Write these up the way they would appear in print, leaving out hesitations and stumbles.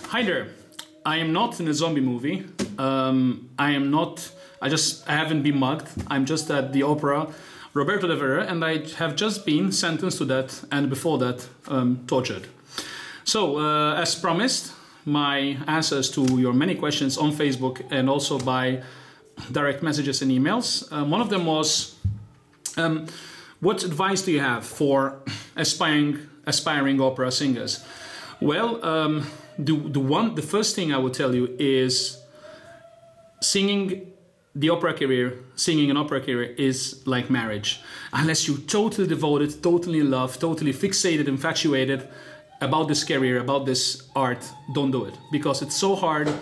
Hi there. I am not in a zombie movie. I am not. I haven't been mugged. I'm just at the opera Roberto de Vera, and I have just been sentenced to that, and before that, tortured. So, as promised, my answers to your many questions on Facebook and also by direct messages and emails. One of them was, what advice do you have for aspiring opera singers? Well, the first thing I would tell you is singing an opera career is like marriage. Unless you're totally devoted, totally in love, totally fixated, infatuated about this career, about this art, don't do it. Because it's so hard.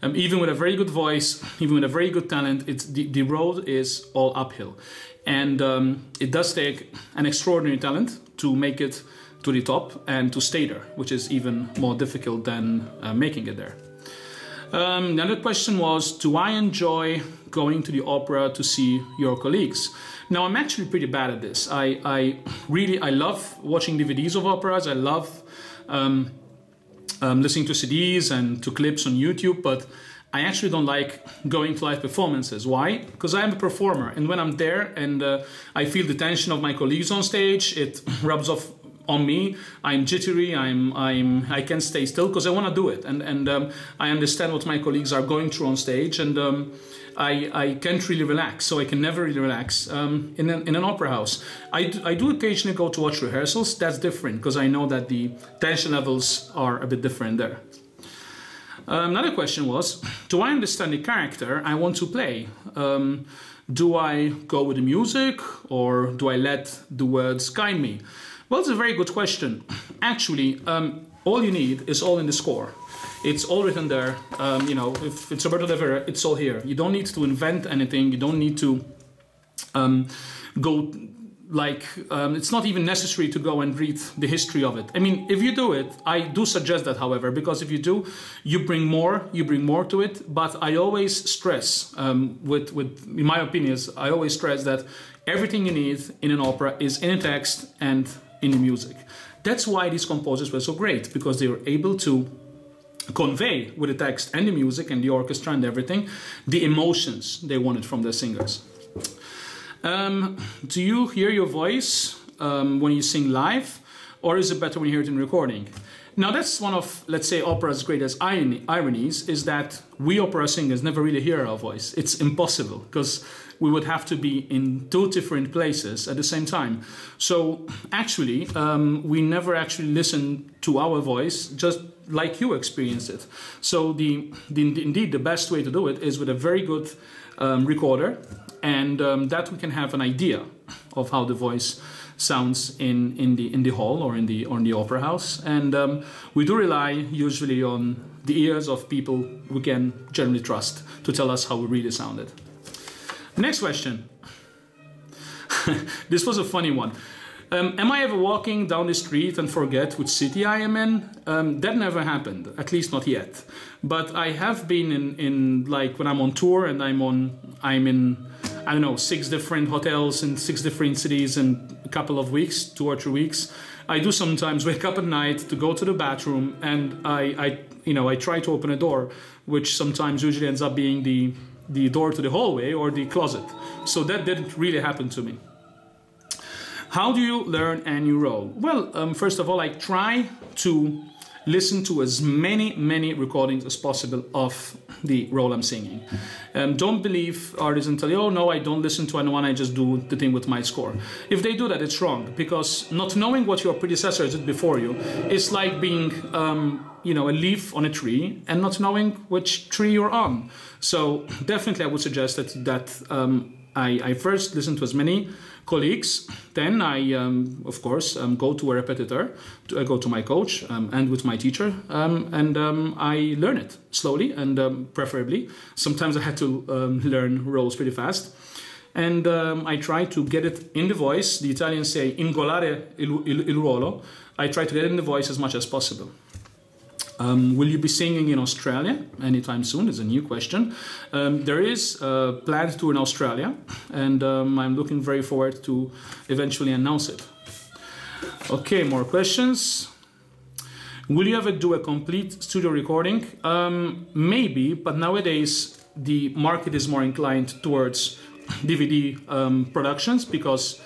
Even with a very good voice, even with a very good talent, the road is all uphill. And it does take an extraordinary talent to make it to the top and to stay there, which is even more difficult than making it there. The other question was, do I enjoy going to the opera to see your colleagues? Now, I'm actually pretty bad at this. I love watching DVDs of operas. I love listening to CDs and to clips on YouTube, but I actually don't like going to live performances. Why? Because I'm a performer, and when I'm there and I feel the tension of my colleagues on stage, it rubs off on me. I'm jittery. I can't stay still because I want to do it, and I understand what my colleagues are going through on stage, and I can't really relax. So I can never really relax in an opera house. I do occasionally go to watch rehearsals. That's different because I know that the tension levels are a bit different there. Another question was, do I understand the character I want to play? Do I go with the music, or do I let the words guide me? Well, it's a very good question. Actually, all you need is all in the score. It's all written there. If it's Roberto de Vera, it's all here. You don't need to invent anything. You don't need to it's not even necessary to go and read the history of it. I mean, if you do it, I do suggest that, however, because if you do, you bring more to it. But I always stress, in my opinions, I always stress that everything you need in an opera is in the text and in the music. That's why these composers were so great, because they were able to convey with the text and the music and the orchestra and everything the emotions they wanted from their singers. Do you hear your voice when you sing live, or is it better when you hear it in recording? Now, that's one of, let's say, opera's greatest ironies, is that we opera singers never really hear our voice. It's impossible, because we would have to be in two different places at the same time. So actually, we never actually listen to our voice, just like you experience it. So indeed, the best way to do it is with a very good recorder, and that we can have an idea of how the voice sounds in the hall or in the opera house. And we do rely usually on the ears of people we can generally trust to tell us how we really sounded. Next question. This was a funny one. Am I ever walking down the street and forget which city I am in? That never happened, at least not yet. But I have been in like when I'm on tour and I'm in, I don't know, 6 different hotels in 6 different cities in a couple of weeks, 2 or 3 weeks. I do sometimes wake up at night to go to the bathroom, and I try to open a door, which sometimes usually ends up being the door to the hallway or the closet. So that didn't really happen to me. How do you learn a new role? Well, first of all, I try to listen to as many recordings as possible of the role I'm singing. Don't believe artists and tell you, oh no, I don't listen to anyone, I just do the thing with my score. If they do that, it's wrong, because not knowing what your predecessors did before you is like being a leaf on a tree and not knowing which tree you're on. So definitely I would suggest that I first listen to as many colleagues, then I, of course, go to a repetitor, I go to my coach and with my teacher, and I learn it slowly and preferably. Sometimes I had to learn roles pretty fast. And I try to get it in the voice. The Italians say ingolare il ruolo. I try to get it in the voice as much as possible. Will you be singing in Australia anytime soon? Is a new question. There is a planned tour in Australia, and I'm looking very forward to eventually announce it. Okay, more questions. Will you ever do a complete studio recording? Maybe, but nowadays the market is more inclined towards DVD productions because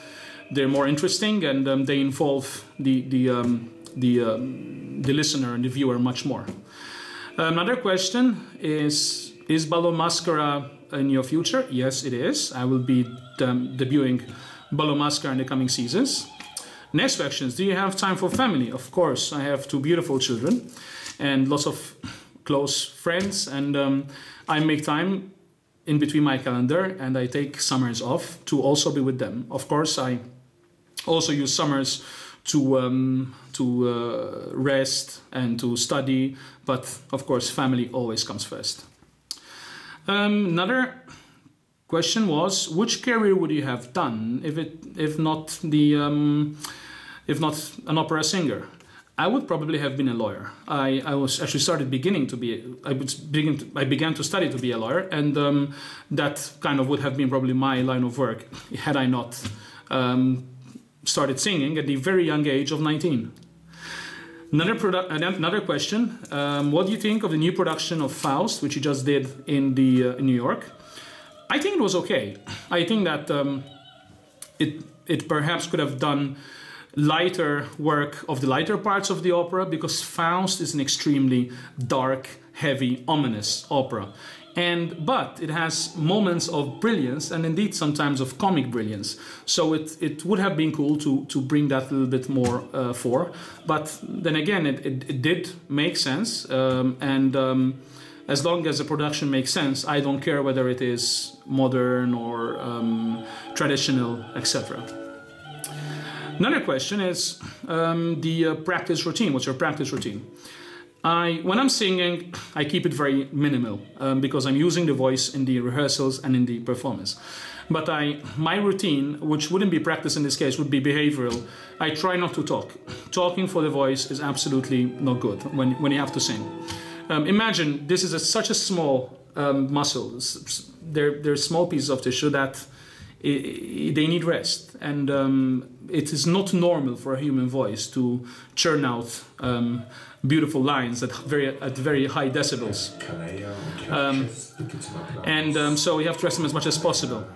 they're more interesting and they involve the listener and the viewer much more. Another question is Ballo Maschera in your future? Yes, it is. I will be debuting Ballo Maschera in the coming seasons. Next question is, do you have time for family? Of course, I have 2 beautiful children and lots of close friends, and I make time in between my calendar and I take summers off to also be with them. Of course, I also use summers to rest and to study, but of course family always comes first. Another question was, which career would you have done if not an opera singer? I would probably have been a lawyer. I began to study to be a lawyer, and that kind of would have been probably my line of work had I not started singing at the very young age of 19. Another question, what do you think of the new production of Faust, which you just did in New York? I think it was okay. I think that it perhaps could have done lighter work of the lighter parts of the opera, because Faust is an extremely dark, heavy, ominous opera. But it has moments of brilliance and indeed sometimes of comic brilliance. So it would have been cool to bring that a little bit more for. But then again, it did make sense. As long as the production makes sense, I don't care whether it is modern or traditional, etc. Another question is the practice routine. What's your practice routine? When I'm singing, I keep it very minimal because I'm using the voice in the rehearsals and in the performance. But my routine, which wouldn't be practice in this case, would be behavioral. I try not to talk. Talking for the voice is absolutely not good when you have to sing. Imagine this is such a small muscle. They're small pieces of tissue that they need rest, and it is not normal for a human voice to churn out beautiful lines at very high decibels, so we have to rest them as much as possible.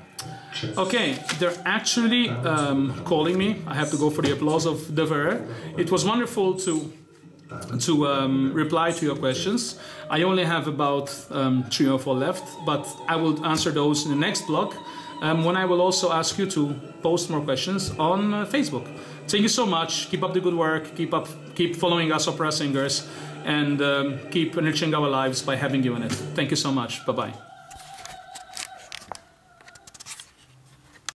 Okay, they're actually calling me. I have to go for the applause of De Verre. It was wonderful to reply to your questions. I only have about 3 or 4 left, but I will answer those in the next blog, when I will also ask you to post more questions on Facebook. Thank you so much. Keep up the good work. Keep following us opera singers, and keep enriching our lives by having you in it. Thank you so much. Bye-bye.